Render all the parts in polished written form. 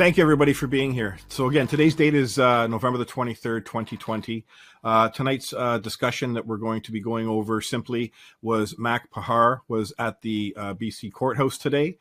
Thank you, everybody, for being here. So again, today's date is November the 23rd, 2020. Tonight's discussion that we're going to be going over simply was Mak Parhar was at the BC courthouse today.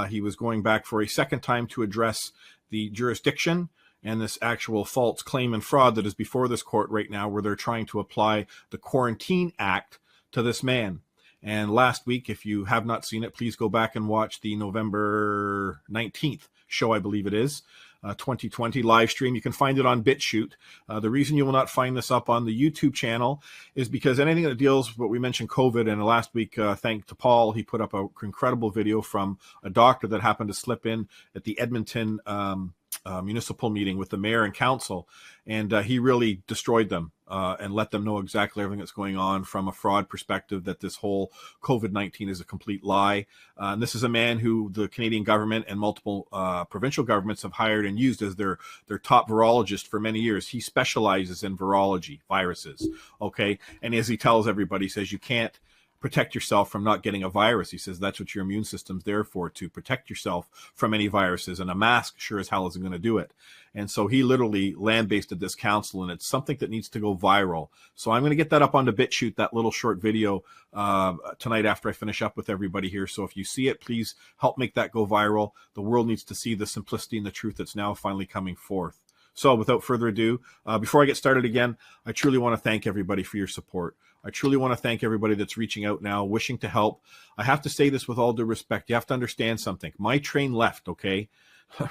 He was going back for a second time to address the jurisdiction and this actual false claim and fraud that is before this court right now, where they're trying to apply the Quarantine Act to this man. And last week, if you have not seen it, please go back and watch the November 19th show, I believe it is, 2020 live stream. You can find it on BitChute. The reason you will not find this up on the YouTube channel is because anything that deals with what we mentioned, COVID, and last week, thanks to Paul, he put up an incredible video from a doctor that happened to slip in at the Edmonton municipal meeting with the mayor and council, and he really destroyed them and let them know exactly everything that's going on from a fraud perspective, that this whole COVID-19 is a complete lie. And this is a man who the Canadian government and multiple provincial governments have hired and used as their top virologist for many years. He specializes in virology, viruses, okay? And as he tells everybody, he says, you can't protect yourself from not getting a virus. He says that's what your immune system's there for, to protect yourself from any viruses, and a mask sure as hell isn't going to do it. And so he literally land-based this council, and it's something that needs to go viral. So I'm going to get that up onto BitChute, that little short video tonight after I finish up with everybody here. So if you see it, please help make that go viral. The world needs to see the simplicity and the truth that's now finally coming forth. So without further ado, before I get started again, I truly want to thank everybody for your support. I truly want to thank everybody that's reaching out now, wishing to help. I have to say this with all due respect. You have to understand something. My train left, okay?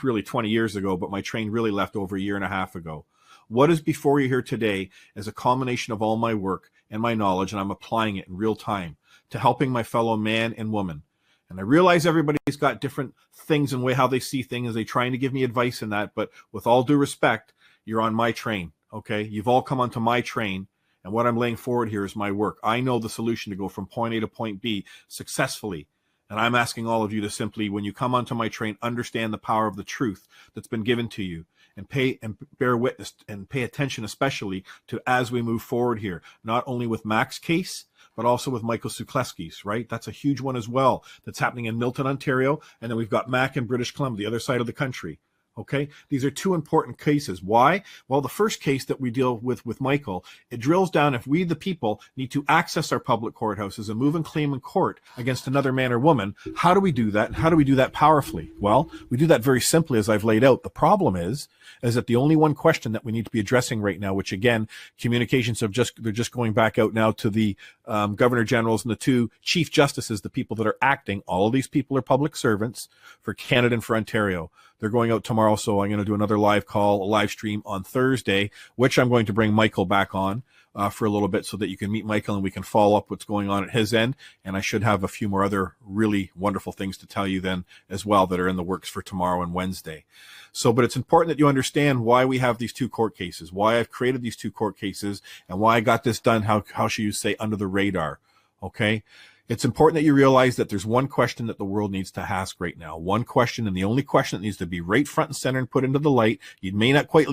Really 20 years ago, but my train really left over a year and a half ago. What is before you here today is a culmination of all my work and my knowledge, and I'm applying it in real time to helping my fellow man and woman. And I realize everybody's got different things and way how they see things. They're trying to give me advice in that, but with all due respect, you're on my train, okay? You've all come onto my train, and what I'm laying forward here is my work. I know the solution to go from point A to point B successfully, and I'm asking all of you to simply, when you come onto my train, understand the power of the truth that's been given to you, and bear witness and pay attention especially to as we move forward here, not only with Mac's case, but also with Michael Sekulovski's, right? That's a huge one as well. That's happening in Milton, Ontario. And then we've got Mac in British Columbia, the other side of the country. Okay, these are two important cases. Why? Well, the first case that we deal with Michael, it drills down if we, the people, need to access our public courthouses and move and claim in court against another man or woman. How do we do that? And how do we do that powerfully? Well, we do that very simply, as I've laid out. The problem is that the only one question that we need to be addressing right now, which again, communications have they're just going back out now to the governor generals and the two chief justices, the people that are acting. All of these people are public servants for Canada and for Ontario. They're going out tomorrow, so I'm going to do another live call, a live stream on Thursday, which I'm going to bring Michael back on for a little bit so that you can meet Michael and we can follow up what's going on at his end. And I should have a few more other really wonderful things to tell you then as well that are in the works for tomorrow and Wednesday. So, but it's important that you understand why we have these two court cases, why I've created these two court cases, and why I got this done, how should you say, under the radar, okay? It's important that you realize that there's one question that the world needs to ask right now. One question, and the only question that needs to be right front and center and put into the light. You may not quite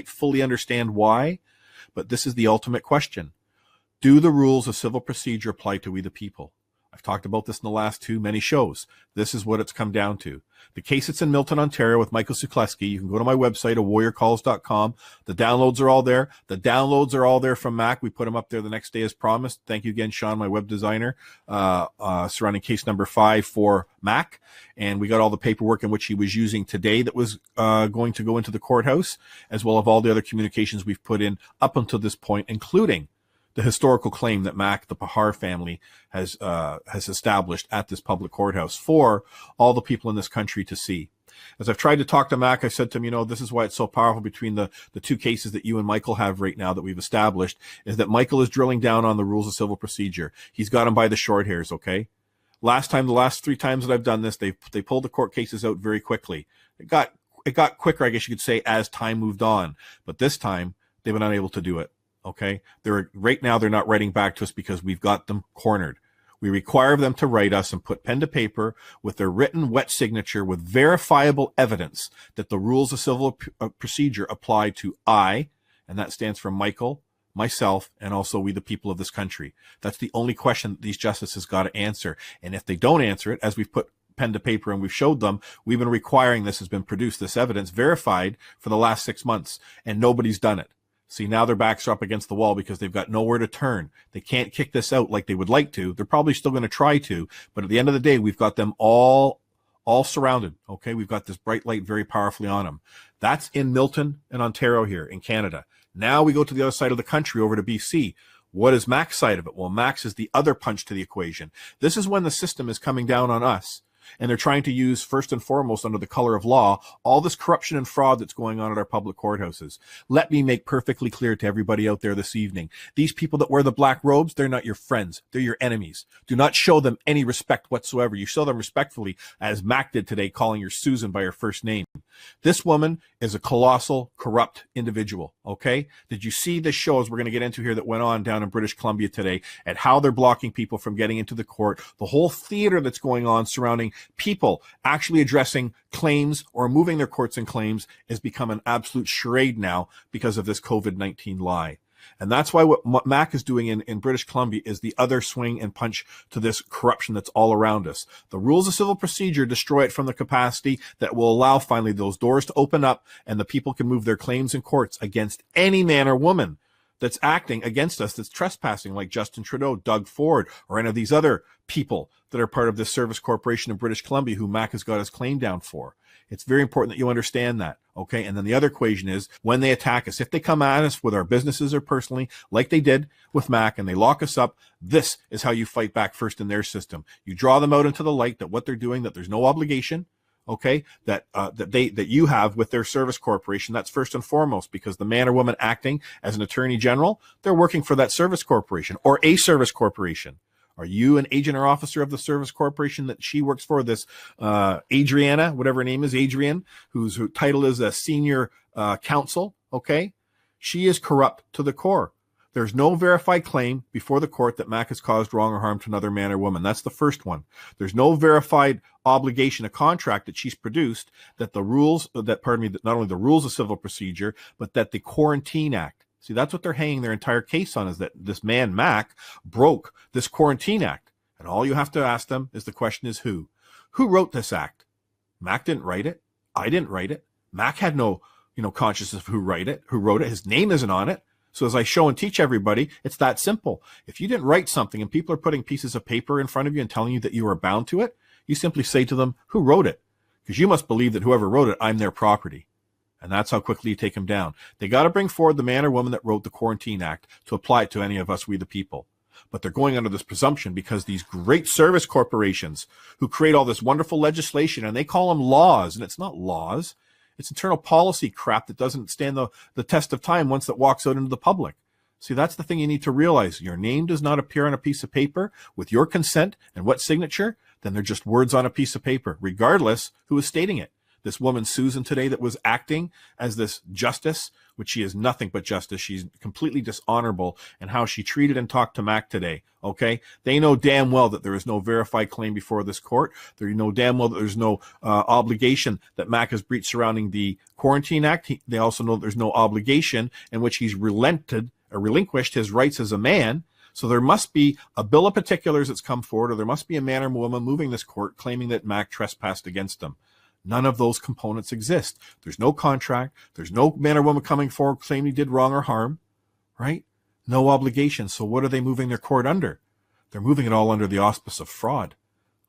fully understand why, but this is the ultimate question. Do the rules of civil procedure apply to we the people? I've talked about this in the last many shows. This is what it's come down to. The case that's in Milton, Ontario with Michael Sekulovski, you can go to my website, awarriorcalls.com. The downloads are all there. The downloads are all there from Mac. We put them up there the next day as promised. Thank you again, Sean, my web designer, surrounding case number 5 for Mac. And we got all the paperwork in which he was using today that was going to go into the courthouse, as well as all the other communications we've put in up until this point, including the historical claim that Mak, the Parhar family, has established at this public courthouse for all the people in this country to see. As I've tried to talk to Mak, I said to him, this is why it's so powerful between the two cases that you and Michael have right now that we've established, is that Michael is drilling down on the rules of civil procedure. He's got them by the short hairs, okay? The last 3 times that I've done this, they pulled the court cases out very quickly. It got quicker, I guess you could say, as time moved on. But this time, they've been unable to do it. Okay, right now they're not writing back to us because we've got them cornered. We require them to write us and put pen to paper with their written wet signature with verifiable evidence that the rules of civil procedure apply to I, and that stands for Michael, myself, and also we the people of this country. That's the only question that these justices got to answer. And if they don't answer it, as we've put pen to paper and we've showed them, we've been requiring this has been produced, this evidence verified for the last 6 months, and nobody's done it. See, now their backs are up against the wall because they've got nowhere to turn. They can't kick this out like they would like to. They're probably still going to try to, but at the end of the day, we've got them all surrounded. Okay, we've got this bright light very powerfully on them. That's in Milton and Ontario here in Canada. Now we go to the other side of the country, over to BC. What is Mac's side of it? Well, Mac's is the other punch to the equation. This is when the system is coming down on us, and they're trying to use, first and foremost, under the color of law, all this corruption and fraud that's going on at our public courthouses. Let me make perfectly clear to everybody out there this evening, these people that wear the black robes, they're not your friends. They're your enemies. Do not show them any respect whatsoever. You show them respectfully, as Mac did today, calling your Susan by her first name. This woman is a colossal, corrupt individual, okay? Did you see the shows we're going to get into here that went on down in British Columbia today, at how they're blocking people from getting into the court, the whole theater that's going on surrounding people actually addressing claims or moving their courts and claims has become an absolute charade now because of this COVID-19 lie. And that's why what Mac is doing in British Columbia is the other swing and punch to this corruption that's all around us. The rules of civil procedure destroy it from the capacity that will allow finally those doors to open up and the people can move their claims in courts against any man or woman that's acting against us, that's trespassing, like Justin Trudeau, Doug Ford, or any of these other people that are part of this service corporation in British Columbia who Mac has got his claim down for. It's very important that you understand that, okay? And then the other equation is when they attack us, if they come at us with our businesses or personally, like they did with Mac, and they lock us up, this is how you fight back first in their system. You draw them out into the light that what they're doing, that there's no obligation, okay, that you have with their service corporation. That's first and foremost, because the man or woman acting as an attorney general, they're working for that service corporation or a service corporation. Are you an agent or officer of the service corporation that she works for? This Adriana, whatever her name is, Adrian, whose title is a senior counsel, okay? She is corrupt to the core. There's no verified claim before the court that Mac has caused wrong or harm to another man or woman. That's the first one. There's no verified obligation, a contract that she's produced, that the rules, that not only the rules of civil procedure, but that the Quarantine Act. See, that's what they're hanging their entire case on, is that this man, Mac, broke this Quarantine Act. And all you have to ask them is the question is who? Who wrote this act? Mac didn't write it. I didn't write it. Mac had no, consciousness of who wrote it. His name isn't on it. So as I show and teach everybody, it's that simple. If you didn't write something and people are putting pieces of paper in front of you and telling you that you are bound to it, you simply say to them, who wrote it? Because you must believe that whoever wrote it, I'm their property. And that's how quickly you take them down. They got to bring forward the man or woman that wrote the Quarantine Act to apply it to any of us, we the people. But they're going under this presumption because these great service corporations who create all this wonderful legislation, and they call them laws, and it's not laws. It's internal policy crap that doesn't stand the test of time once it walks out into the public. See, that's the thing you need to realize. Your name does not appear on a piece of paper with your consent and what signature, then they're just words on a piece of paper, regardless who is stating it. This woman, Susan, today, that was acting as this justice, which she is nothing but justice. She's completely dishonorable in how she treated and talked to Mac today, okay? They know damn well that there is no verified claim before this court. They know damn well that there's no obligation that Mac has breached surrounding the Quarantine Act. They also know that there's no obligation in which he's relinquished his rights as a man. So there must be a bill of particulars that's come forward, or there must be a man or woman moving this court claiming that Mac trespassed against them. None of those components exist. There's no contract. There's no man or woman coming forward claiming he did wrong or harm, right? No obligation. So what are they moving their court under? They're moving it all under the auspice of fraud,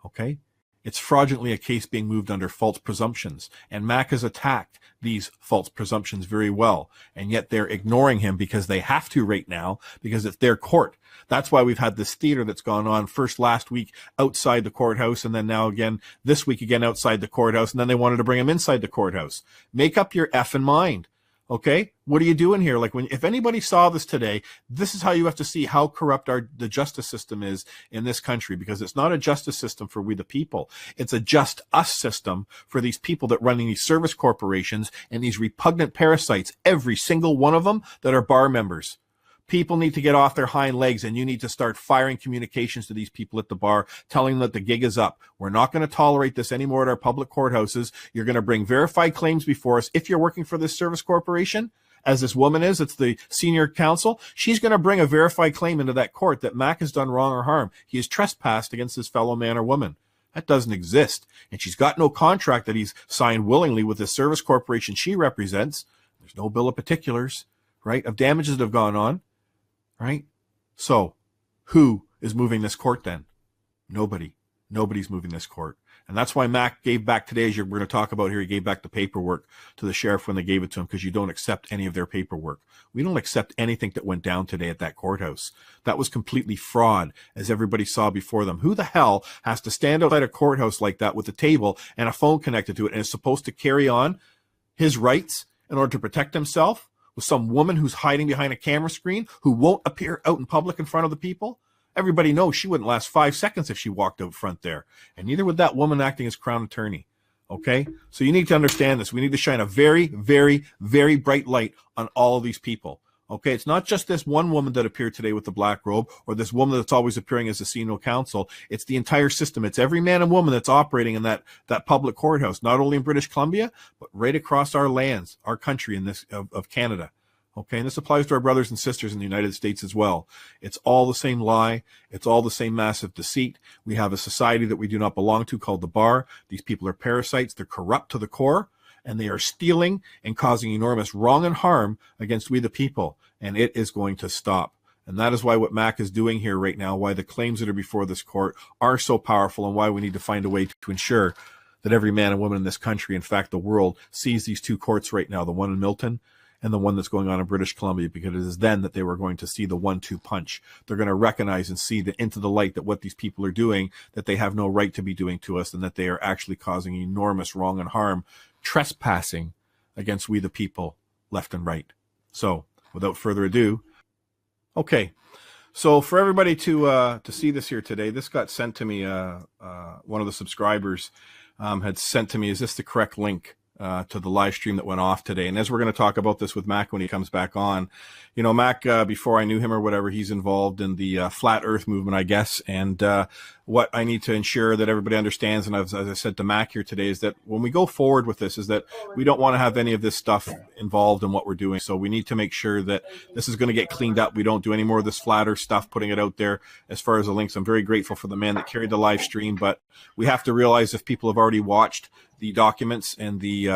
okay? It's fraudulently a case being moved under false presumptions. And Mac has attacked these false presumptions very well. And yet they're ignoring him because they have to right now, because it's their court. That's why we've had this theater that's gone on first last week outside the courthouse, and then now again this week again outside the courthouse, and then they wanted to bring him inside the courthouse. Make up your effing mind. Okay, what are you doing here? Like, if anybody saw this today, this is how you have to see how corrupt the justice system is in this country, because it's not a justice system for we the people. It's a just us system for these people that run these service corporations and these repugnant parasites, every single one of them that are bar members. People need to get off their hind legs, and you need to start firing communications to these people at the bar, telling them that the gig is up. We're not going to tolerate this anymore at our public courthouses. You're going to bring verified claims before us. If you're working for this service corporation, as this woman is, it's the senior counsel, she's going to bring a verified claim into that court that Mac has done wrong or harm. He has trespassed against his fellow man or woman. That doesn't exist. And she's got no contract that he's signed willingly with the service corporation she represents. There's no bill of particulars, right, of damages that have gone on, right? So who is moving this court then? Nobody. Nobody's moving this court. And that's why Mac gave back today, as we're going to talk about here, he gave back the paperwork to the sheriff when they gave it to him, because you don't accept any of their paperwork. We don't accept anything that went down today at that courthouse. That was completely fraud, as everybody saw before them. Who the hell has to stand outside a courthouse like that with a table and a phone connected to it and is supposed to carry on his rights in order to protect himself with some woman who's hiding behind a camera screen who won't appear out in public in front of the people? Everybody knows she wouldn't last 5 seconds if she walked out front there. And neither would that woman acting as crown attorney. Okay? So you need to understand this. We need to shine a very, very, very bright light on all of these people. Okay? It's not just this one woman that appeared today with the black robe, or this woman that's always appearing as a senior counsel. It's the entire system. It's every man and woman that's operating in that public courthouse, not only in British Columbia, but right across our lands, our country in this of Canada. Okay, and this applies to our brothers and sisters in the United States as well. It's all the same lie. It's all the same massive deceit. We have a society that we do not belong to called the bar. These people are parasites. They're corrupt to the core, and they are stealing and causing enormous wrong and harm against we the people, and it is going to stop. And that is why what Mac is doing here right now, why the claims that are before this court are so powerful, and why we need to find a way to ensure that every man and woman in this country, in fact the world, sees these two courts right now, the one in Milton and the one that's going on in British Columbia, because it is then that they were going to see the 1-2 punch. They're going to recognize and see into the light that what these people are doing, that they have no right to be doing to us, and that they are actually causing enormous wrong and harm, trespassing against we the people, left and right. So without further ado, okay. So for everybody to see this here today, this got sent to me. One of the subscribers had sent to me, is this the correct link to the live stream that went off today? And as we're going to talk about this with Mac when he comes back on, you know, Mac, before I knew him or whatever, he's involved in the flat earth movement, I guess. And what I need to ensure that everybody understands, and as I said to Mac here today, is that when we go forward with this, is that we don't want to have any of this stuff involved in what we're doing. So we need to make sure that this is going to get cleaned up. We don't do any more of this flat earth stuff, putting it out there. As far as the links, I'm very grateful for the man that carried the live stream, but we have to realize, if people have already watched the documents and the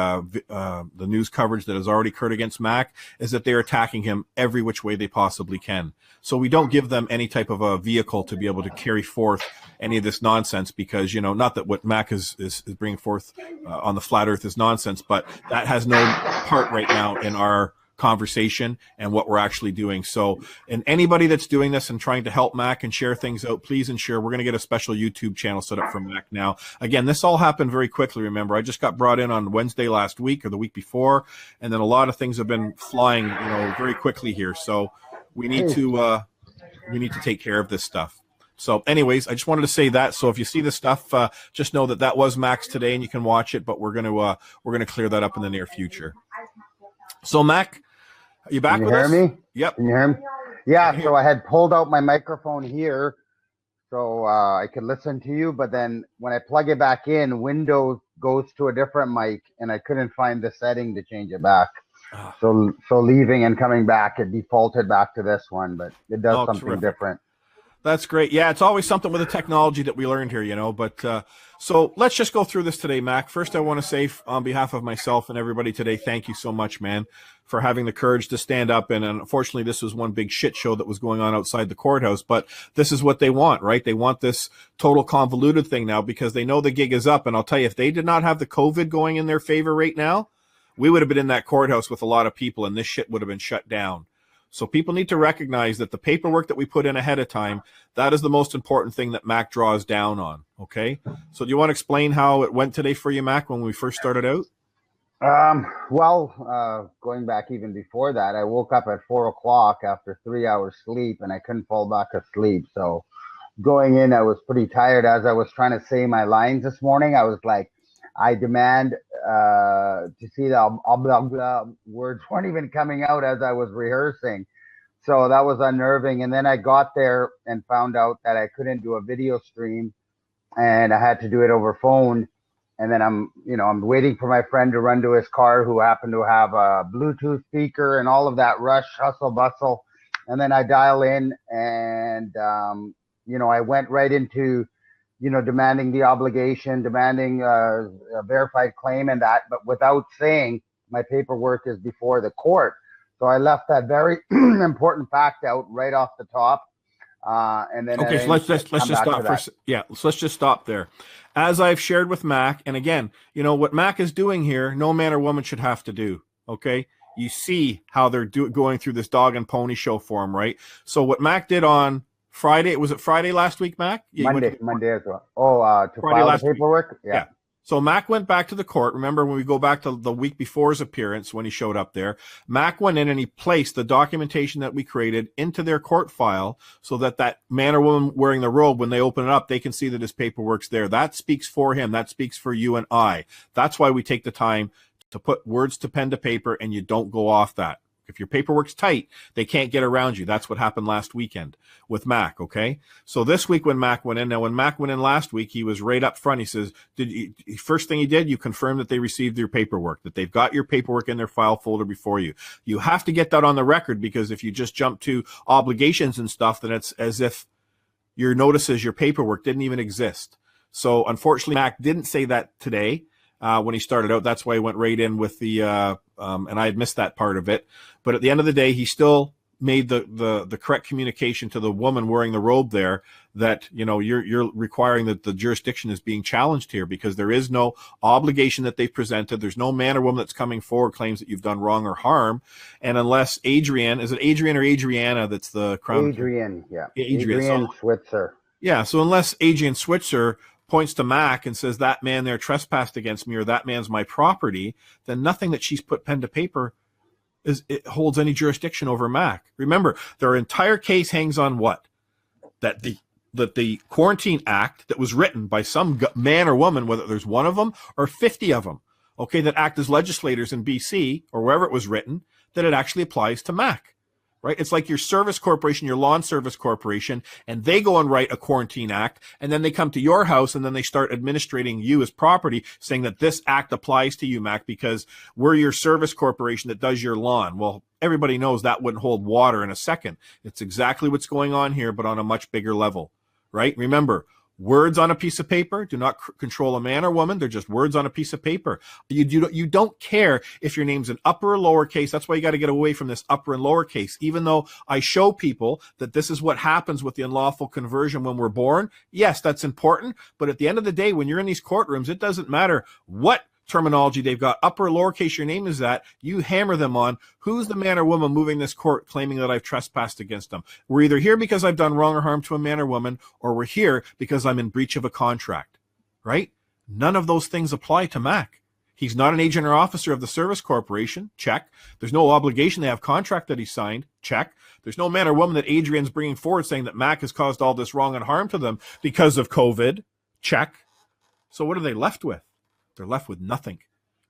news coverage that has already occurred against Mac, is that they're attacking him every which way they possibly can. So we don't give them any type of a vehicle to be able to carry forth any of this nonsense, because, you know, not that what Mac is bringing forth on the flat earth is nonsense, but that has no part right now in our conversation and what we're actually doing. So, and anybody that's doing this and trying to help Mac and share things out, please ensure we're going to get a special YouTube channel set up for Mac now. Again, this all happened very quickly. Remember, I just got brought in on Wednesday last week or the week before, and then a lot of things have been flying, you know, very quickly here. So we need to take care of this stuff. So anyways, I just wanted to say that. So if you see this stuff, just know that that was Mac's today, and you can watch it, but we're going to clear that up in the near future. So Mac, are you back with us? Can you hear me? Yep. Can you hear me? Yeah, so I had pulled out my microphone here so I could listen to you, but then when I plug it back in, Windows goes to a different mic, and I couldn't find the setting to change it back. So leaving and coming back, it defaulted back to this one, but it does something different. That's great. Yeah, it's always something with the technology that we learned here, you know. But so let's just go through this today, Mac. First, I want to say on behalf of myself and everybody today, thank you so much, man, for having the courage to stand up. And unfortunately, this was one big shit show that was going on outside the courthouse. But this is what they want, right? They want this total convoluted thing now because they know the gig is up. And I'll tell you, if they did not have the COVID going in their favor right now, we would have been in that courthouse with a lot of people, and this shit would have been shut down. So people need to recognize that the paperwork that we put in ahead of time, that is the most important thing that Mac draws down on, okay? So do you want to explain how it went today for you, Mac, when we first started out? Going back even before that, I woke up at 4 o'clock after 3 hours sleep, and I couldn't fall back asleep. So going in, I was pretty tired. As I was trying to say my lines this morning, I was like, I demand to see the blah, blah words weren't even coming out as I was rehearsing. So that was unnerving. And then I got there and found out that I couldn't do a video stream, and I had to do it over phone. And then I'm waiting for my friend to run to his car, who happened to have a Bluetooth speaker and all of that rush, hustle, bustle. And then I dial in, and, I went right into, demanding the obligation, demanding a verified claim and that, but without saying my paperwork is before the court. So I left that very important fact out right off the top. And then okay, so let's just stop for so let's just stop there. As I've shared with Mac, and again, what Mac is doing here, no man or woman should have to do. Okay, you see how they're going through this dog and pony show for him, right? So what Mac did on Friday, was it Friday last week, Mac? Yeah, Monday as well. Oh, to Friday file the paperwork? Yeah. So Mac went back to the court. Remember when we go back to the week before his appearance when he showed up there, Mac went in and he placed the documentation that we created into their court file so that man or woman wearing the robe, when they open it up, they can see that his paperwork's there. That speaks for him. That speaks for you and I. That's why we take the time to put words to pen to paper, and you don't go off that. If your paperwork's tight, they can't get around you. That's what happened last weekend with Mac, okay? So this week when Mac went in, now when Mac went in last week, he was right up front. He says, first thing he did, you confirmed that they received your paperwork, that they've got your paperwork in their file folder before you. You have to get that on the record, because if you just jump to obligations and stuff, then it's as if your notices, your paperwork didn't even exist. So unfortunately, Mac didn't say that today. When he started out, that's why he went right in with the, and I had missed that part of it. But at the end of the day, he still made the correct communication to the woman wearing the robe there that, you're requiring that the jurisdiction is being challenged here, because there is no obligation that they've presented. There's no man or woman that's coming forward claims that you've done wrong or harm. And unless Adrian, is it Adrian or Adriana that's the crown? Adrian, yeah. Adrian Switzer. Yeah, so unless Adrian Switzer points to Mac and says that man there trespassed against me, or that man's my property, then nothing that she's put pen to paper it holds any jurisdiction over Mac. Remember, their entire case hangs on what? That the Quarantine Act that was written by some man or woman, whether there's one of them or 50 of them, okay, that act as legislators in BC or wherever it was written, that it actually applies to Mac. Right? It's like your service corporation, your lawn service corporation, and they go and write a Quarantine Act, and then they come to your house and then they start administrating you as property, saying that this act applies to you, Mac, because we're your service corporation that does your lawn. Well, everybody knows that wouldn't hold water in a second. It's exactly what's going on here, but on a much bigger level, right? Remember, words on a piece of paper do not control a man or woman. They're just words on a piece of paper. You don't care if your name's an upper or lowercase. That's why you got to get away from this upper and lowercase. Even though I show people that this is what happens with the unlawful conversion when we're born. Yes, that's important. But at the end of the day, when you're in these courtrooms, it doesn't matter what terminology they've got, upper or lowercase your name is that, you hammer them on who's the man or woman moving this court claiming that I've trespassed against them. We're either here because I've done wrong or harm to a man or woman, or we're here because I'm in breach of a contract, right? None of those things apply to Mac. He's not an agent or officer of the service corporation, check. There's no obligation, they have contract that he signed, check. There's no man or woman that Adrian's bringing forward saying that Mac has caused all this wrong and harm to them because of COVID, check. So what are they left with? They're left with nothing,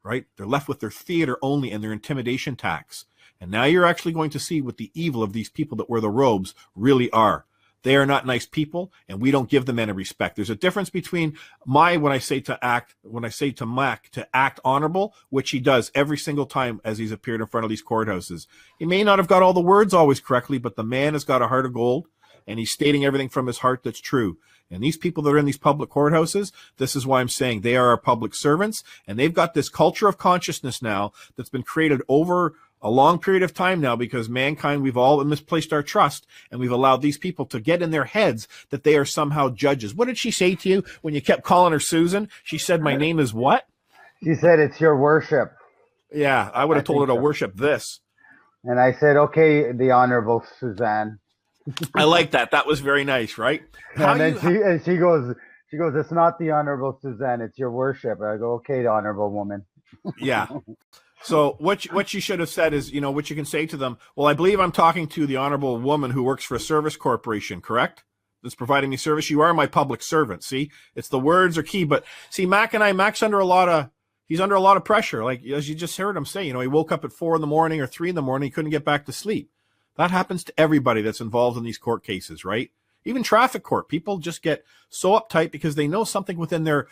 right? They're left with their theater only and their intimidation tax. And now you're actually going to see what the evil of these people that wear the robes really are. They are not nice people, and we don't give them any respect. There's a difference between when I say to Mac to act honorable, which he does every single time as he's appeared in front of these courthouses. He may not have got all the words always correctly, but the man has got a heart of gold, and he's stating everything from his heart that's true. And these people that are in these public courthouses, this is why I'm saying they are our public servants, and they've got this culture of consciousness now that's been created over a long period of time now, because mankind, we've all misplaced our trust, and we've allowed these people to get in their heads that they are somehow judges. What did she say to you when you kept calling her Susan? She said, my name is what? She said, it's your worship. Yeah, I would have told her to worship this. And I said, okay, the Honorable Suzanne. I like that. That was very nice, right? And then she goes, it's not the Honorable Suzanne, it's your worship. I go, okay, the Honorable Woman. Yeah. So what you should have said is, what you can say to them, well, I believe I'm talking to the Honorable Woman who works for a service corporation, correct? That's providing me service. You are my public servant. See, it's the words are key. But see, Mac's under a lot of pressure. Like, as you just heard him say, he woke up at 4 a.m. or 3 a.m. He couldn't get back to sleep. That happens to everybody that's involved in these court cases, right? Even traffic court, people just get so uptight because they know something within their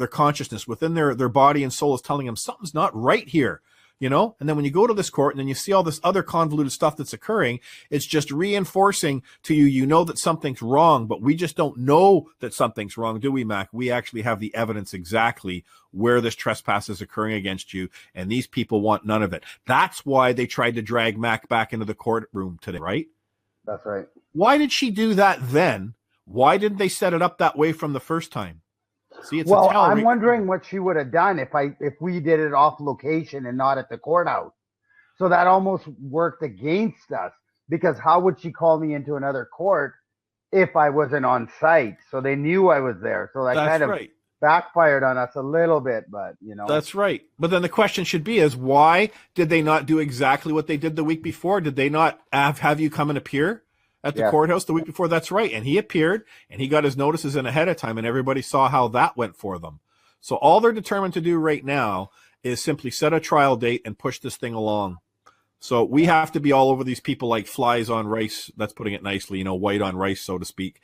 consciousness, within their body and soul is telling them something's not right here. you know? And then when you go to this court and then you see all this other convoluted stuff that's occurring, it's just reinforcing to you, you know that something's wrong, but we just don't know that something's wrong, do we, Mac? We actually have the evidence exactly where this trespass is occurring against you, and these people want none of it. That's why they tried to drag Mac back into the courtroom today, right? That's right. Why did she do that then? Why didn't they set it up that way from the first time? See, it's well, a tell. I'm wondering what she would have done if we did it off location and not at the courthouse. So that almost worked against us, because how would she call me into another court if I wasn't on site? So they knew I was there. So that kind of backfired on us a little bit, but you know. That's right. But then the question should be is, why did they not do exactly what they did the week before? Did they not have you come and appear at the courthouse the week before? That's right. And he appeared and he got his notices in ahead of time, and everybody saw how that went for them. So all they're determined to do right now is simply set a trial date and push this thing along. So we have to be all over these people like flies on rice. That's putting it nicely, you know, white on rice, so to speak.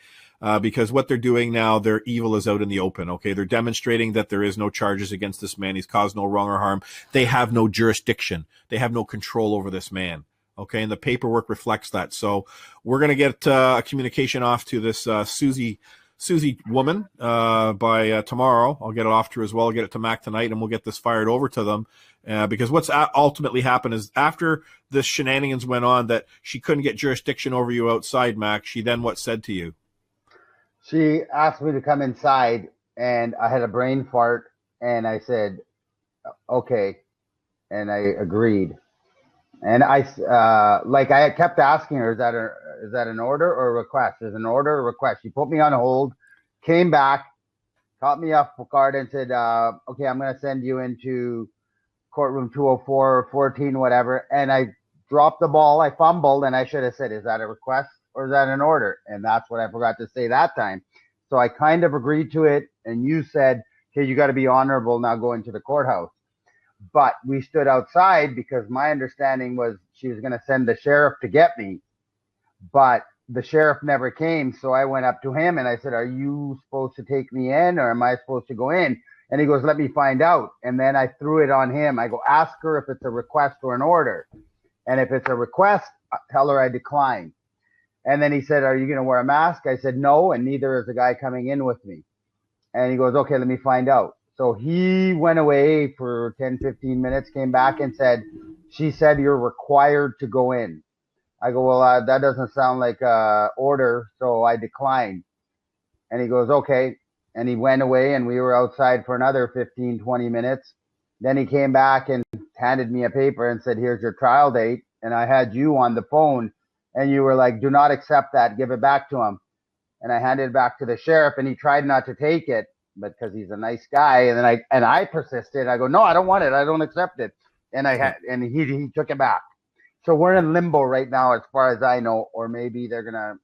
Because what they're doing now, their evil is out in the open. Okay. They're demonstrating that there is no charges against this man. He's caused no wrong or harm. They have no jurisdiction. They have no control over this man. Okay. And the paperwork reflects that. So we're going to get a communication off to this Susie woman by tomorrow. I'll get it off to her as well. I'll get it to Mac tonight, and we'll get this fired over to them. Because what's ultimately happened is after this shenanigans went on that she couldn't get jurisdiction over you outside, Mac, she then what said to you? She asked me to come inside, and I had a brain fart, and I said, okay. And I agreed. And I kept asking her, is that an order or a request? Is an order or a request? She put me on hold, came back, caught me off guard and said, okay, I'm going to send you into courtroom 204 or 14, whatever. And I dropped the ball. I fumbled, and I should have said, is that a request or is that an order? And that's what I forgot to say that time. So I kind of agreed to it. And you said, okay, you got to be honorable, now go into the courthouse. But we stood outside because my understanding was she was going to send the sheriff to get me. But the sheriff never came. So I went up to him and I said, are you supposed to take me in, or am I supposed to go in? And he goes, let me find out. And then I threw it on him. I go, ask her if it's a request or an order. And if it's a request, tell her I decline. And then he said, are you going to wear a mask? I said, no, and neither is the guy coming in with me. And he goes, okay, let me find out. So he went away for 10, 15 minutes, came back and said, she said you're required to go in. I go, well, that doesn't sound like an order, so I declined. And he goes, okay. And he went away, and we were outside for another 15, 20 minutes. Then he came back and handed me a paper and said, here's your trial date. And I had you on the phone, and you were like, do not accept that. Give it back to him. And I handed it back to the sheriff, and he tried not to take it, but because he's a nice guy. And then I persisted. I go, no, I don't want it. I don't accept it. And he took it back. So we're in limbo right now, as far as I know, or maybe they're going to,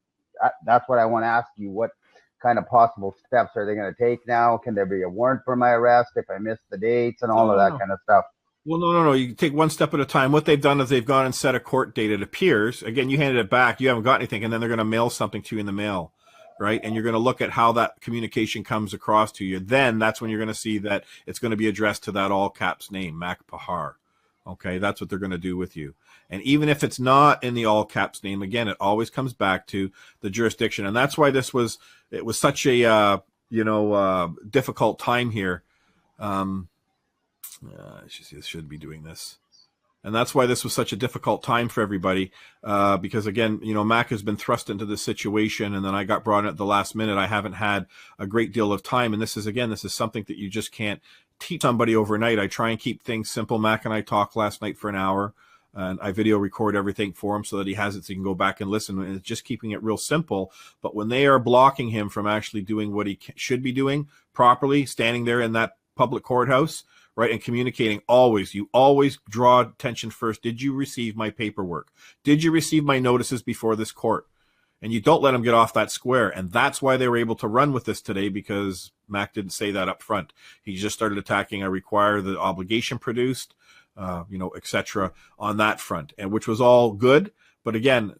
that's what I want to ask you. What kind of possible steps are they going to take now? Can there be a warrant for my arrest if I miss the dates and all of that kind of stuff? Well, no. You take one step at a time. What they've done is they've gone and set a court date. It appears, again, you handed it back. You haven't got anything. And then they're going to mail something to you in the mail, right? And you're going to look at how that communication comes across to you. Then that's when you're going to see that it's going to be addressed to that all caps name, Mak Parhar. Okay, that's what they're going to do with you. And even if it's not in the all caps name, again, it always comes back to the jurisdiction. And that's why it was such a, difficult time here. She should be doing this. And that's why this was such a difficult time for everybody, because, again, Mac has been thrust into this situation, and then I got brought in at the last minute. I haven't had a great deal of time. And this is something that you just can't teach somebody overnight. I try and keep things simple. Mac and I talked last night for an hour, and I video record everything for him so that he has it so he can go back and listen. And it's just keeping it real simple. But when they are blocking him from actually doing what he should be doing properly, standing there in that public courthouse, right, and communicating, you always draw attention first. Did you receive my paperwork? Did you receive my notices before this court? And you don't let them get off that square. And that's why they were able to run with this today, because Mac didn't say that up front. He just started attacking, I require the obligation produced, et cetera, on that front, and which was all good. But again,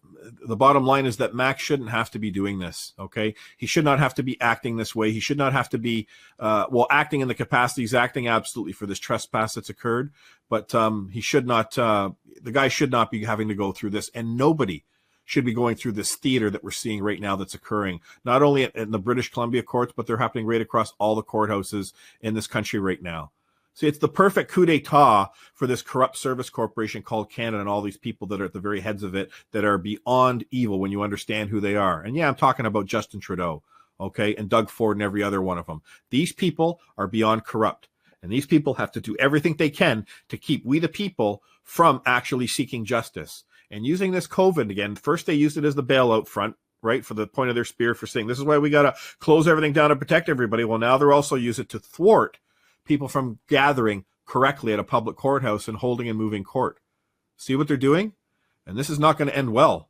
the bottom line is that Mak shouldn't have to be doing this, okay? He should not have to be acting this way. He should not have to be, acting in the capacity he's acting absolutely for this trespass that's occurred. But he should not, the guy should not be having to go through this. And nobody should be going through this theater that we're seeing right now that's occurring, not only in the British Columbia courts, but they're happening right across all the courthouses in this country right now. See, it's the perfect coup d'etat for this corrupt service corporation called Canada and all these people that are at the very heads of it that are beyond evil when you understand who they are. And yeah, I'm talking about Justin Trudeau, okay, and Doug Ford and every other one of them. These people are beyond corrupt. And these people have to do everything they can to keep we the people from actually seeking justice. And using this COVID again, first they used it as the bailout front, right, for the point of their spear for saying, this is why we got to close everything down and protect everybody. Well, now they're also using it to thwart people from gathering correctly at a public courthouse and holding and moving court. See what they're doing? And this is not going to end well.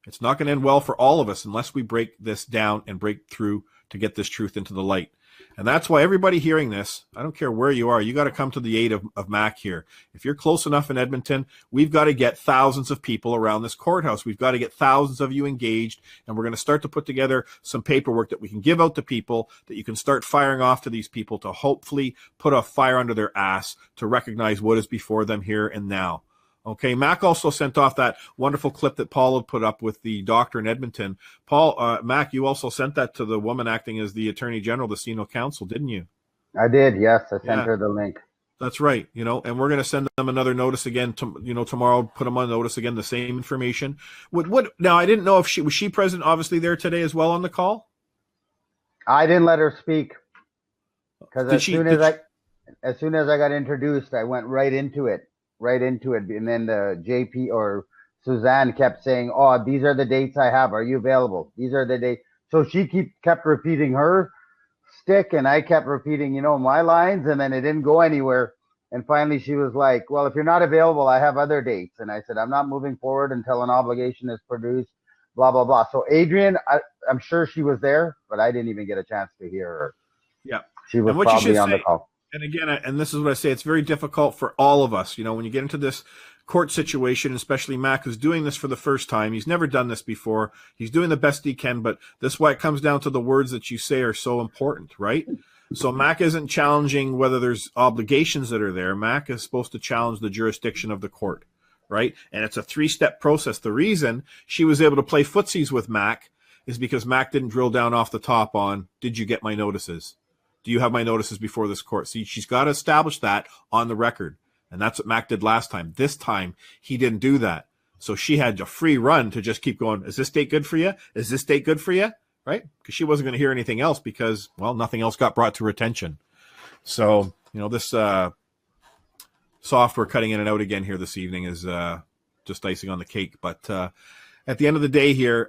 It's not going to end well for all of us unless we break this down and break through to get this truth into the light. And that's why everybody hearing this, I don't care where you are, you got to come to the aid of Mak here. If you're close enough in Edmonton, we've got to get thousands of people around this courthouse. We've got to get thousands of you engaged, and we're going to start to put together some paperwork that we can give out to people, that you can start firing off to these people to hopefully put a fire under their ass to recognize what is before them here and now. Okay, Mak also sent off that wonderful clip that Paul had put up with the doctor in Edmonton. Paul, Mak, you also sent that to the woman acting as the Attorney General, the Senior Counsel, didn't you? I did, yes. I sent her the link. That's right, and we're going to send them another notice again, tomorrow, put them on notice again, the same information. Now, I didn't know if was she present, obviously, there today as well on the call? I didn't let her speak because as soon as I got introduced, I went right into it. And then the JP or Suzanne kept saying, oh, these are the dates I have. Are you available? These are the dates. So she kept repeating her stick, and I kept repeating, my lines, and then it didn't go anywhere. And finally she was like, well, if you're not available, I have other dates. And I said, I'm not moving forward until an obligation is produced, blah, blah, blah. So Adrian, I'm sure she was there, but I didn't even get a chance to hear her. Yeah. She was probably on the call. And again, and this is what I say, it's very difficult for all of us. When you get into this court situation, especially Mak, who's doing this for the first time. He's never done this before. He's doing the best he can, but this is why it comes down to the words that you say are so important, right? So Mak isn't challenging whether there's obligations that are there. Mak is supposed to challenge the jurisdiction of the court, right? And it's a 3-step process. The reason she was able to play footsies with Mak is because Mak didn't drill down off the top on, did you get my notices? Do you have my notices before this court? See, she's got to establish that on the record. And that's what Mak did last time. This time, he didn't do that. So she had a free run to just keep going, is this date good for you? Is this date good for you? Right? Because she wasn't going to hear anything else because, well, nothing else got brought to her attention. So, this software cutting in and out again here this evening is just icing on the cake. But at the end of the day here,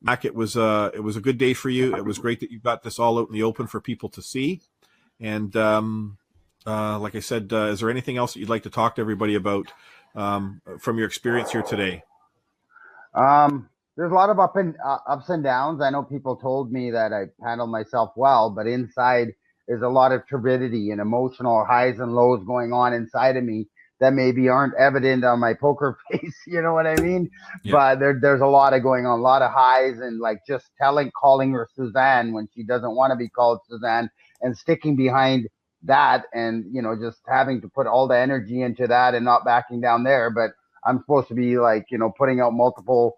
Mak, it was a good day for you. It was great that you got this all out in the open for people to see. And like I said, is there anything else that you'd like to talk to everybody about from your experience here today? There's a lot of ups and downs. I know people told me that I handled myself well, but inside there's a lot of turbidity and emotional highs and lows going on inside of me that maybe aren't evident on my poker face, you know what I mean? Yeah. But there's a lot of going on, a lot of highs, and like just calling her Suzanne when she doesn't want to be called Suzanne, and sticking behind that, and just having to put all the energy into that and not backing down there. But I'm supposed to be like, putting out multiple,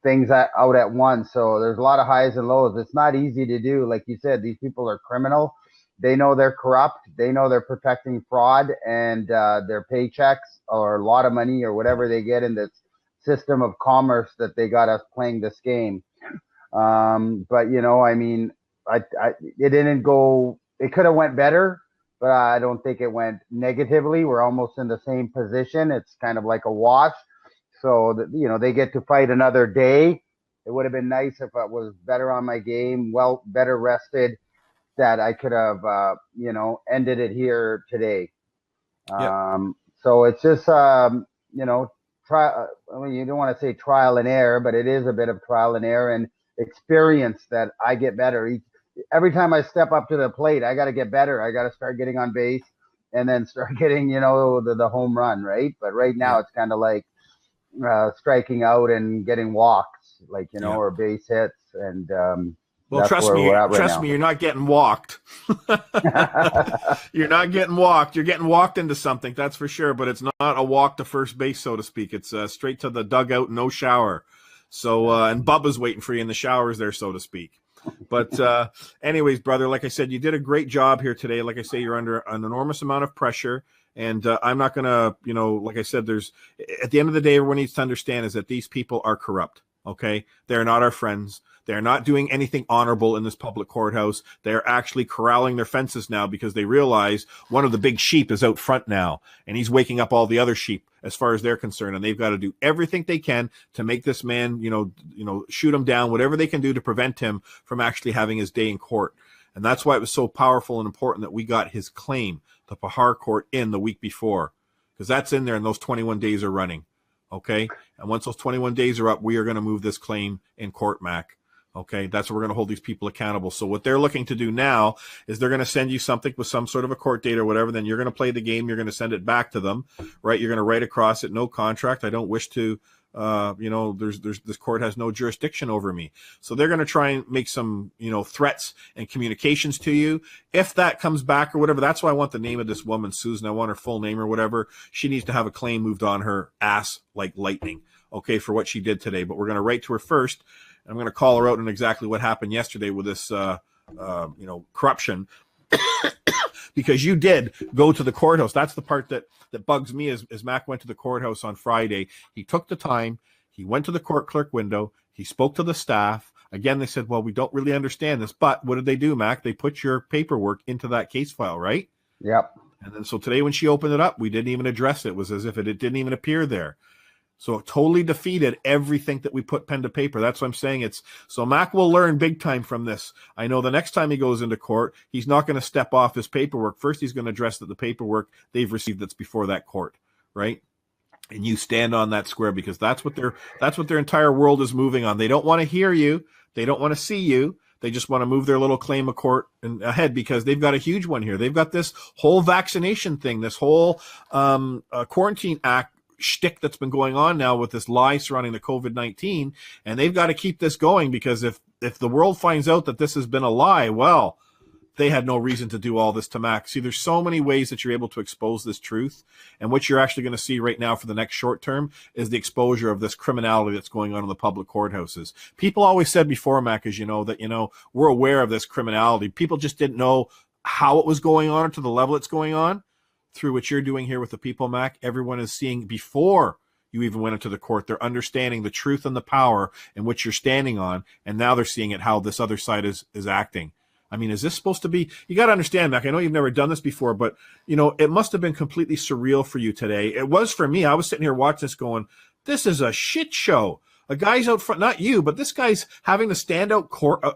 things out at once. So there's a lot of highs and lows. It's not easy to do. Like you said, these people are criminal. They know they're corrupt. They know they're protecting fraud and their paychecks or a lot of money or whatever they get in this system of commerce that they got us playing this game. But it didn't go. It could have went better, but I don't think it went negatively. We're almost in the same position. It's kind of like a wash. So that, they get to fight another day. It would have been nice if I was better on my game, better rested, that I could have, ended it here today. Yep. So it's just, you don't want to say trial and error, but it is a bit of trial and error and experience that I get better. Every time I step up to the plate, I got to get better. I got to start getting on base and then start getting, the home run, right? But right now it's kind of like, striking out and getting walks, like, Yeah. or base hits. And Well, that's where we're at right trust now. me, you're not getting walked. You're not getting walked. You're getting walked into something, that's for sure. But it's not a walk to first base, so to speak. It's straight to the dugout, no shower. So, and Bubba's waiting for you in the showers there, so to speak. But anyways, brother, like I said, you did a great job here today. Like I say, you're under an enormous amount of pressure. And I'm not going to, like I said, at the end of the day, everyone needs to understand is that these people are corrupt. Okay. They're not our friends. They're not doing anything honorable in this public courthouse. They're actually corralling their fences now because they realize one of the big sheep is out front now, and he's waking up all the other sheep as far as they're concerned. And they've got to do everything they can to make this man, shoot him down, whatever they can do to prevent him from actually having his day in court. And that's why it was so powerful and important that we got his claim, the Parhar Court, in the week before, because that's in there and those 21 days are running. Okay. And once those 21 days are up, we are going to move this claim in court, Mac. Okay, that's what we're going to hold these people accountable. So what they're looking to do now is they're going to send you something with some sort of a court date or whatever. Then you're going to play the game. You're going to send it back to them, right? You're going to write across it, no contract. I don't wish to, this court has no jurisdiction over me. So they're going to try and make some, threats and communications to you. If that comes back or whatever, that's why I want the name of this woman, Susan. I want her full name or whatever. She needs to have a claim moved on her ass like lightning, okay, for what she did today. But we're going to write to her first. I'm going to call her out on exactly what happened yesterday with this, corruption, because you did go to the courthouse. That's the part that bugs me is Mac went to the courthouse on Friday. He took the time. He went to the court clerk window. He spoke to the staff. Again, they said, well, we don't really understand this. But what did they do, Mac? They put your paperwork into that case file, right? Yep. And then so today when she opened it up, we didn't even address it. It was as if it didn't even appear there. So it totally defeated everything that we put pen to paper. That's what I'm saying. So Mac will learn big time from this. I know the next time he goes into court, he's not going to step off his paperwork. First, he's going to address that the paperwork they've received that's before that court, right? And you stand on that square because that's what their entire world is moving on. They don't want to hear you. They don't want to see you. They just want to move their little claim of court ahead because they've got a huge one here. They've got this whole vaccination thing, this whole quarantine act shtick that's been going on now with this lie surrounding the COVID-19, and they've got to keep this going because if the world finds out that this has been a lie, well, they had no reason to do all this to Mac. See, there's so many ways that you're able to expose this truth, and what you're actually going to see right now for the next short term is the exposure of this criminality that's going on in the public courthouses. People always said before, Mac, as you know, that, we're aware of this criminality. People just didn't know how it was going on or to the level it's going on. Through what you're doing here with the people, Mac, everyone is seeing before you even went into the court. They're understanding the truth and the power and what you're standing on, and now they're seeing it how this other side is acting. I mean, is this supposed to be? You got to understand, Mac. I know you've never done this before, but it must have been completely surreal for you today. It was for me. I was sitting here watching this, going, "This is a shit show." A guy's out front, not you, but this guy's having to stand out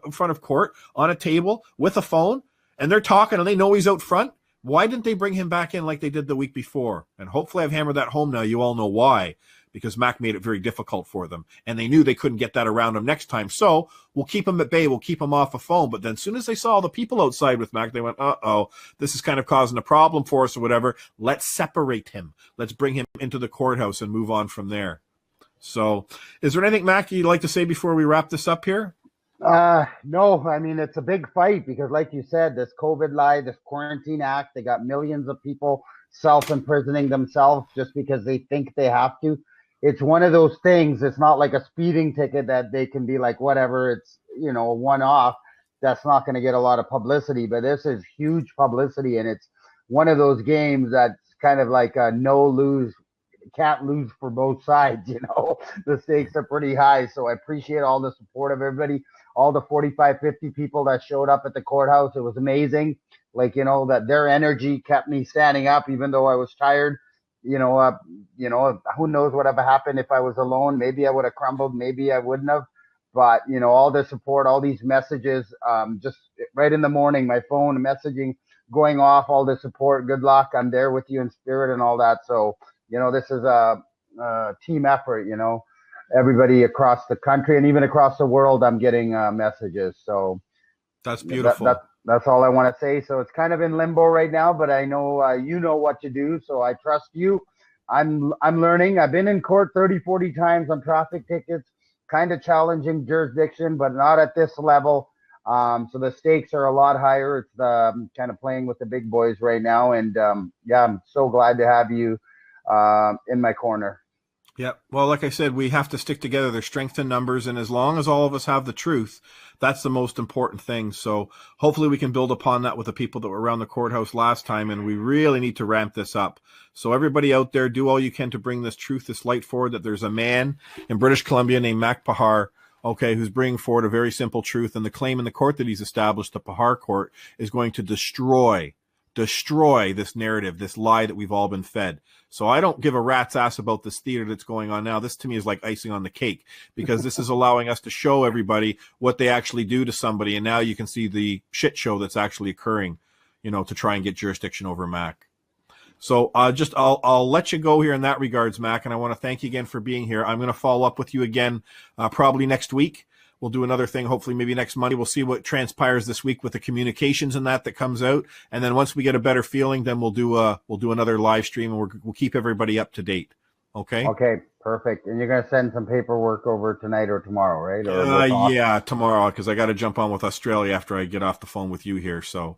in front of court on a table with a phone, and they're talking, and they know he's out front. Why didn't they bring him back in like they did the week before? And hopefully I've hammered that home now. You all know why. Because Mac made it very difficult for them. And they knew they couldn't get that around him next time. So we'll keep him at bay. We'll keep him off a phone. But then as soon as they saw all the people outside with Mac, they went, uh-oh, this is kind of causing a problem for us or whatever. Let's separate him. Let's bring him into the courthouse and move on from there. So is there anything, Mac, you'd like to say before we wrap this up here? No, I mean, it's a big fight because like you said, this COVID lie, this quarantine act, they got millions of people self-imprisoning themselves just because they think they have to. It's one of those things. It's not like a speeding ticket that they can be like, whatever, it's, a one-off. That's not going to get a lot of publicity, but this is huge publicity. And it's one of those games that's kind of like a no-lose, can't lose for both sides. The stakes are pretty high. So I appreciate all the support of everybody. All the 45, 50 people that showed up at the courthouse. It was amazing. That their energy kept me standing up, even though I was tired. Who knows what would have happened if I was alone? Maybe I would have crumbled. Maybe I wouldn't have. But, all the support, all these messages, just right in the morning, my phone messaging going off, all the support. Good luck. I'm there with you in spirit and all that. So, this is a team effort, everybody across the country and even across the world, I'm getting messages. So that's beautiful. That's all I want to say. So it's kind of in limbo right now, but I know you know what to do. So I trust you. I'm learning. I've been in court 30, 40 times on traffic tickets, kind of challenging jurisdiction, but not at this level. So the stakes are a lot higher. It's kind of playing with the big boys right now. And yeah, I'm so glad to have you in my corner. Yeah. Well, like I said, we have to stick together. There's strength in numbers. And as long as all of us have the truth, that's the most important thing. So hopefully we can build upon that with the people that were around the courthouse last time. And we really need to ramp this up. So everybody out there, do all you can to bring this truth, this light forward, that there's a man in British Columbia named Mak Parhar, okay, who's bringing forward a very simple truth. And the claim in the court that he's established, the Parhar Court, is going to destroy this narrative, this lie that we've all been fed. So I don't give a rat's ass about this theater that's going on now. This to me is like icing on the cake, because this is allowing us to show everybody what they actually do to somebody. And now you can see the shit show that's actually occurring, you know, to try and get jurisdiction over Mac. So I'll let you go here in that regards, Mac. And I want to thank you again for being here. I'm going to follow up with you again, probably next week. We'll do another thing, hopefully maybe next Monday. We'll see what transpires this week with the communications and that comes out. And then once we get a better feeling, then we'll do another live stream, and we'll keep everybody up to date. Okay? Okay, perfect. And you're going to send some paperwork over tonight or tomorrow, right? Or yeah, tomorrow, because I got to jump on with Australia after I get off the phone with you here. So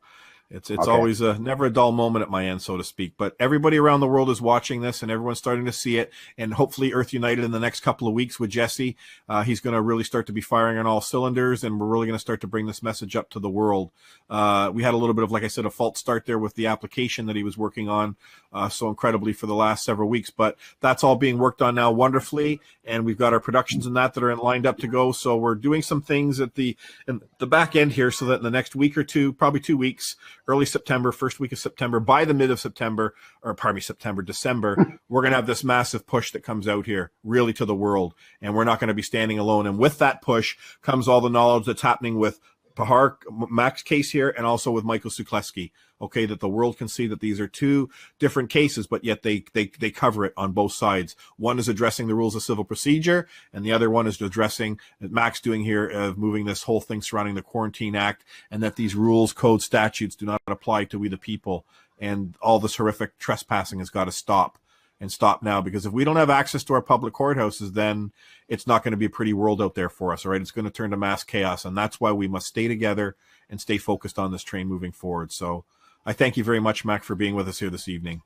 it's Okay. always never a dull moment at my end, so to speak. But everybody around the world is watching this, and everyone's starting to see it. And hopefully Earth United in the next couple of weeks with Jesse, he's going to really start to be firing on all cylinders, and we're really going to start to bring this message up to the world. We had a little bit of, like I said, a false start there with the application that he was working on so incredibly for the last several weeks. But that's all being worked on now wonderfully, and we've got our productions and that are lined up to go. So we're doing some things at the back end here, so that in the next week or two, probably 2 weeks, early September, first week of September, by the mid of September, or pardon me, December, we're going to have this massive push that comes out here really to the world, and we're not going to be standing alone. And with that push comes all the knowledge that's happening with Parhar, Mac's case here, and also with Michael Sekulovski. Okay, that the world can see that these are two different cases, but yet they cover it on both sides. One is addressing the rules of civil procedure, and the other one is addressing what Mac's doing here of moving this whole thing surrounding the Quarantine Act, and that these rules, code, statutes do not apply to we the people, and all this horrific trespassing has got to stop, and stop now, because if we don't have access to our public courthouses, then it's not going to be a pretty world out there for us, all right? It's going to turn to mass chaos, and that's why we must stay together and stay focused on this train moving forward. So I thank you very much, Mac, for being with us here this evening.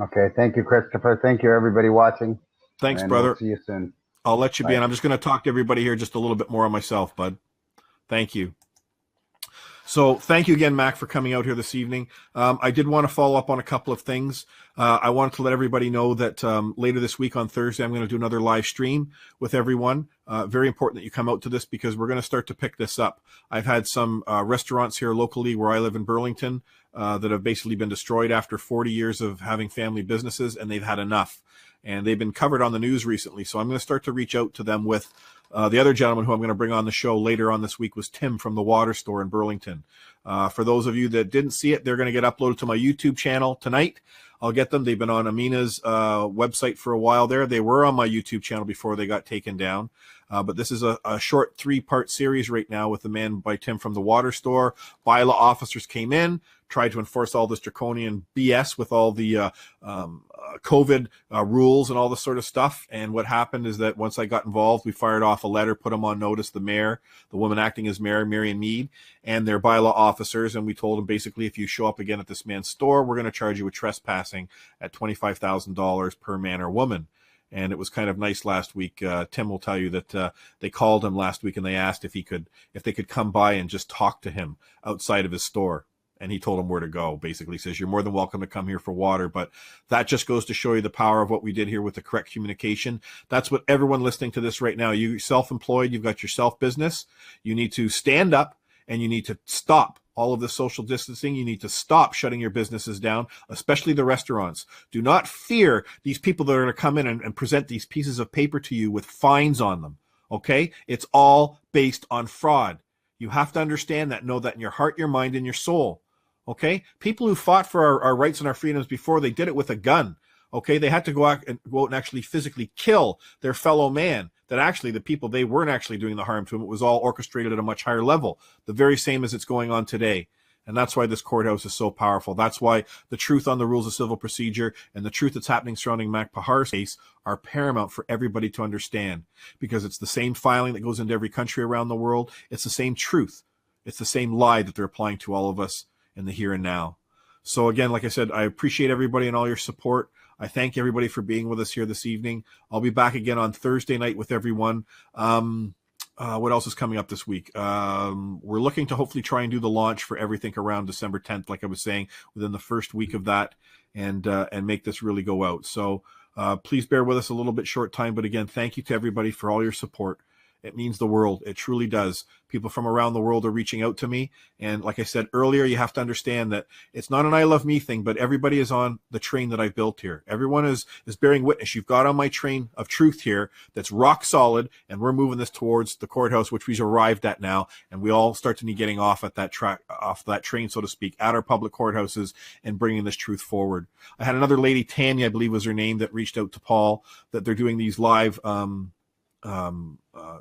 Okay. Thank you, Christopher. Thank you, everybody watching. Thanks, and brother. We'll see you soon. I'll let you be, and I'm just going to talk to everybody here just a little bit more on myself, bud. Thank you. So thank you again, Mac, for coming out here this evening. I did want to follow up on a couple of things. I wanted to let everybody know that later this week on Thursday, I'm going to do another live stream with everyone. Very important that you come out to this, because we're going to start to pick this up. I've had some restaurants here locally where I live in Burlington that have basically been destroyed after 40 years of having family businesses, and they've had enough. And they've been covered on the news recently. So I'm going to start to reach out to them with the other gentleman who I'm going to bring on the show later on this week was Tim from the Water Store in Burlington. For those of you that didn't see it, they're going to get uploaded to my YouTube channel tonight. I'll get them. They've been on Amina's website for a while there. They were on my YouTube channel before they got taken down. But this is a short 3-part series right now with the man by Tim from the Water Store. Bylaw officers came in, tried to enforce all this draconian BS with all the COVID rules and all this sort of stuff. And what happened is that once I got involved, we fired off a letter, put them on notice, the mayor, the woman acting as mayor, Marion Mead, and their bylaw officers. And we told them, basically, if you show up again at this man's store, we're going to charge you with trespassing at $25,000 per man or woman. And it was kind of nice last week. Tim will tell you that they called him last week and they asked if they could come by and just talk to him outside of his store. And he told them where to go. Basically says, you're more than welcome to come here for water. But that just goes to show you the power of what we did here with the correct communication. That's what everyone listening to this right now, you self-employed, you've got your self-business. You need to stand up and you need to stop all of the social distancing. You need to stop shutting your businesses down, especially the restaurants. Do not fear these people that are going to come in and present these pieces of paper to you with fines on them. Okay? It's all based on fraud. You have to understand that, know that in your heart, your mind, and your soul. Okay? People who fought for our rights and our freedoms before, they did it with a gun. Okay? They had to go out and actually physically kill their fellow man. That actually the people, they weren't actually doing the harm to him. It was all orchestrated at a much higher level. The very same as it's going on today. And that's why this courthouse is so powerful. That's why the truth on the rules of civil procedure and the truth that's happening surrounding Mak Parhar's case are paramount for everybody to understand, because it's the same filing that goes into every country around the world. It's the same truth. It's the same lie that they're applying to all of us in the here and now. So again, like I said, I appreciate everybody and all your support. I thank everybody for being with us here this evening. I'll be back again on Thursday night with everyone. What else is coming up this week? We're looking to hopefully try and do the launch for everything around December 10th, like I was saying, within the first week of that, and make this really go out. So please bear with us a little bit short time. But again, thank you to everybody for all your support. It means the world. It truly does. People from around the world are reaching out to me. And like I said earlier, you have to understand that it's not an I love me thing, but everybody is on the train that I've built here. Everyone is bearing witness. You've got on my train of truth here that's rock solid, and we're moving this towards the courthouse, which we've arrived at now. And we all start to be getting off at that off that train, so to speak, at our public courthouses and bringing this truth forward. I had another lady, Tanya, I believe was her name, that reached out to Paul, that they're doing these live,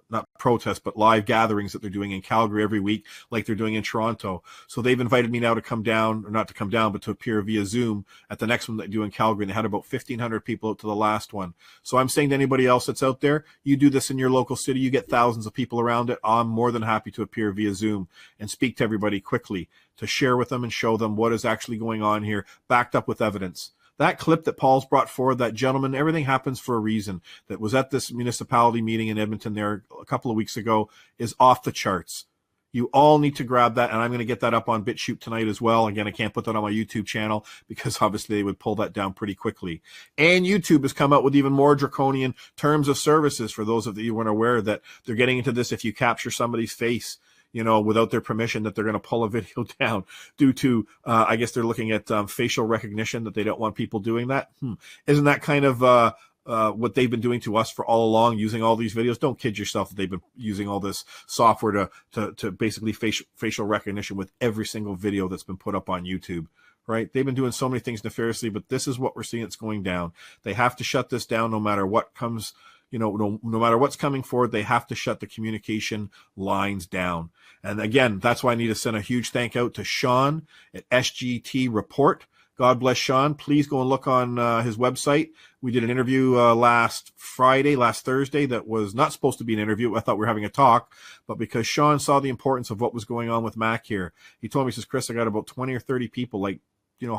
not protests, but live gatherings that they're doing in Calgary every week, like they're doing in Toronto. So they've invited me now to come down, or not to come down, but to appear via Zoom at the next one they do in Calgary. And they had about 1,500 people out to the last one. So I'm saying to anybody else that's out there, you do this in your local city, you get thousands of people around it. I'm more than happy to appear via Zoom and speak to everybody quickly, to share with them and show them what is actually going on here, backed up with evidence. That clip that Paul's brought forward, that gentleman, everything happens for a reason, that was at this municipality meeting in Edmonton there a couple of weeks ago, is off the charts. You all need to grab that, and I'm going to get that up on BitChute tonight as well. Again, I can't put that on my YouTube channel because obviously they would pull that down pretty quickly. And YouTube has come out with even more draconian terms of services for those of you who weren't aware that they're getting into this. If you capture somebody's face, without their permission, that they're going to pull a video down due to, I guess they're looking at facial recognition, that they don't want people doing that. Isn't that kind of what they've been doing to us for all along, using all these videos? Don't kid yourself that they've been using all this software to basically facial recognition with every single video that's been put up on YouTube. Right? They've been doing so many things nefariously, but this is what we're seeing. It's going down. They have to shut this down no matter what comes. No matter what's coming forward, they have to shut the communication lines down. And again, that's why I need to send a huge thank out to Sean at SGT Report. God bless Sean. Please go and look on his website. We did an interview last Thursday, that was not supposed to be an interview. I thought we were having a talk, but because Sean saw the importance of what was going on with Mak here, he told me, he says, Chris, I got about 20 or 30 people, like,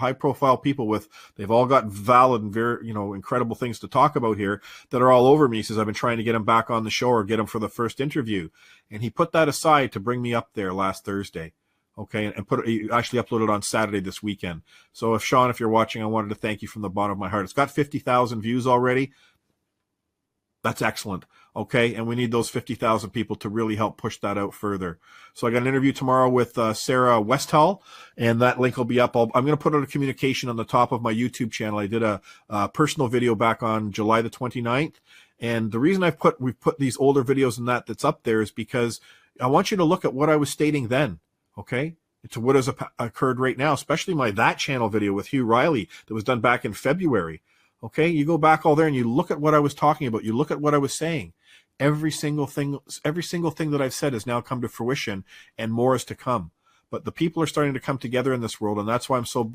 high profile people they've all got valid and very, incredible things to talk about here, that are all over me. He says, I've been trying to get him back on the show or get him for the first interview. And he put that aside to bring me up there last Thursday. Okay. And he actually uploaded on Saturday this weekend. So Sean, if you're watching, I wanted to thank you from the bottom of my heart. It's got 50,000 views already. That's excellent. Okay. And we need those 50,000 people to really help push that out further. So I got an interview tomorrow with Sarah Westhull, and that link will be up. I'm going to put out a communication on the top of my YouTube channel. I did a personal video back on July the 29th. And the reason we've put these older videos and that's up there is because I want you to look at what I was stating then. Okay. To what has occurred right now, especially my That Channel video with Hugh Riley that was done back in February. Okay, you go back all there and you look at what I was talking about. You look at what I was saying. Every single thing that I've said has now come to fruition, and more is to come. But the people are starting to come together in this world, and that's why I'm so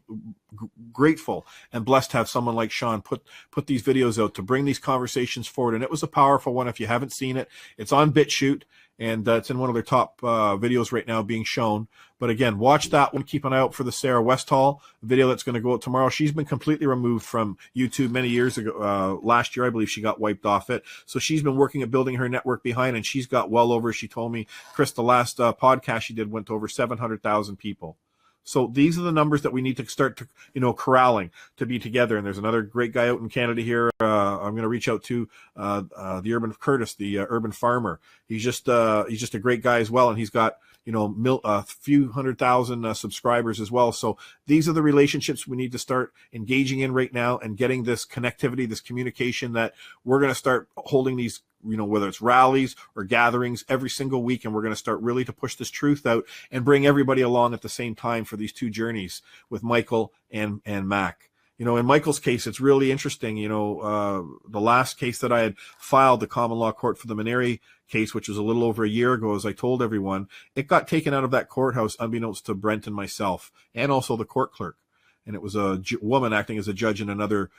grateful and blessed to have someone like Sean put these videos out to bring these conversations forward. And it was a powerful one. If you haven't seen it, it's on BitChute, and it's in one of their top videos right now being shown. But again, watch that one. Keep an eye out for the Sarah Westhull video that's going to go out tomorrow. She's been completely removed from YouTube many years ago. Last year, I believe she got wiped off it. So she's been working at building her network behind, and she's got well over, she told me, Chris, the last podcast she did went to over 700,000 people. So these are the numbers that we need to start to, corralling to be together. And there's another great guy out in Canada here. I'm going to reach out to the Urban Curtis, the urban farmer. He's just a great guy as well, and he's got a few 100,000 subscribers as well. So these are the relationships we need to start engaging in right now, and getting this connectivity, this communication, that we're going to start holding these, whether it's rallies or gatherings every single week. And we're going to start really to push this truth out and bring everybody along at the same time for these two journeys with Michael and Mak. In Michael's case, it's really interesting. The last case that I had filed, the common law court for the Maneri case, which was a little over a year ago, as I told everyone, it got taken out of that courthouse unbeknownst to Brent and myself, and also the court clerk. And it was a woman acting as a judge in another,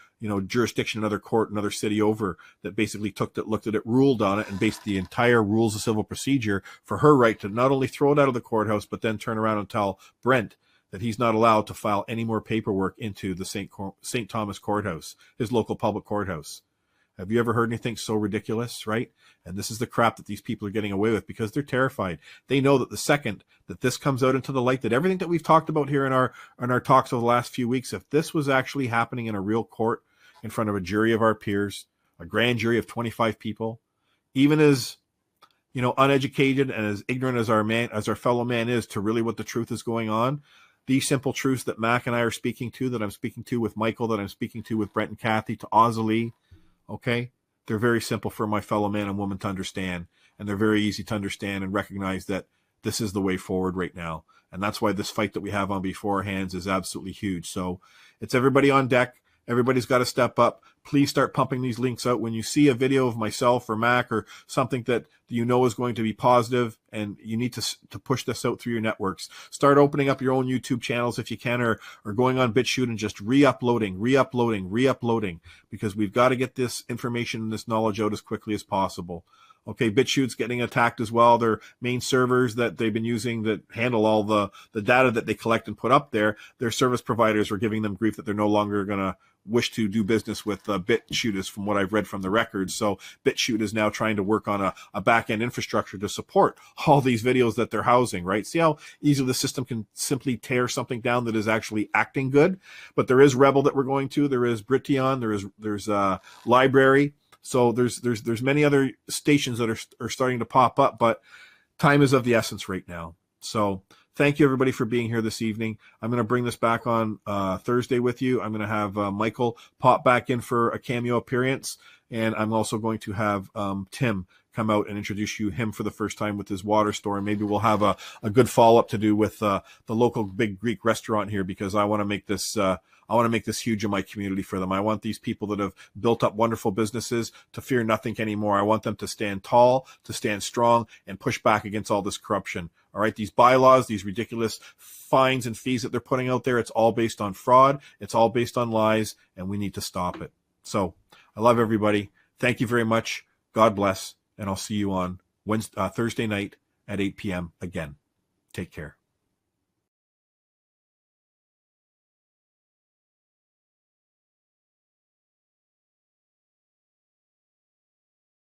jurisdiction, another court, another city over, that basically looked at it, ruled on it, and based the entire rules of civil procedure for her right to not only throw it out of the courthouse, but then turn around and tell Brent that he's not allowed to file any more paperwork into the St. Thomas courthouse, his local public courthouse. Have you ever heard anything so ridiculous, right? And this is the crap that these people are getting away with because they're terrified. They know that the second that this comes out into the light, that everything that we've talked about here in our talks over the last few weeks, if this was actually happening in a real court in front of a jury of our peers, a grand jury of 25 people, even as uneducated and as ignorant as our fellow man is to really what the truth is going on, these simple truths that Mac and I are speaking to, that I'm speaking to with Michael, that I'm speaking to with Brent and Kathy, to Ozalie, okay, they're very simple for my fellow man and woman to understand, and they're very easy to understand and recognize that this is the way forward right now. And that's why this fight that we have on before our hands is absolutely huge. So it's everybody on deck. Everybody's got to step up. Please start pumping these links out. When you see a video of myself or Mac or something that is going to be positive, and you need to push this out through your networks, start opening up your own YouTube channels if you can, or going on BitChute and just re-uploading, because we've got to get this information and this knowledge out as quickly as possible. Okay, BitChute's getting attacked as well. Their main servers that they've been using that handle all the data that they collect and put up there, their service providers are giving them grief that they're no longer going to wish to do business with BitChute, is from what I've read from the records. So BitChute is now trying to work on a back-end infrastructure to support all these videos that they're housing, right? See how easily the system can simply tear something down that is actually acting good? But there is Rebel that we're going to. There is Brition. There's Library. So there's many other stations that are starting to pop up, but time is of the essence right now. So thank you, everybody, for being here this evening. I'm going to bring this back on Thursday with you. I'm going to have Michael pop back in for a cameo appearance, and I'm also going to have Tim come out and introduce him for the first time with his water store. And maybe we'll have a good follow-up to do with the local big Greek restaurant here, because I want to make this huge in my community for them. I want these people that have built up wonderful businesses to fear nothing anymore. I want them to stand tall, to stand strong, and push back against all this corruption. All right, these bylaws, these ridiculous fines and fees that they're putting out there, it's all based on fraud. It's all based on lies, and we need to stop it. So I love everybody. Thank you very much. God bless, and I'll see you on Thursday night at 8 p.m. again. Take care.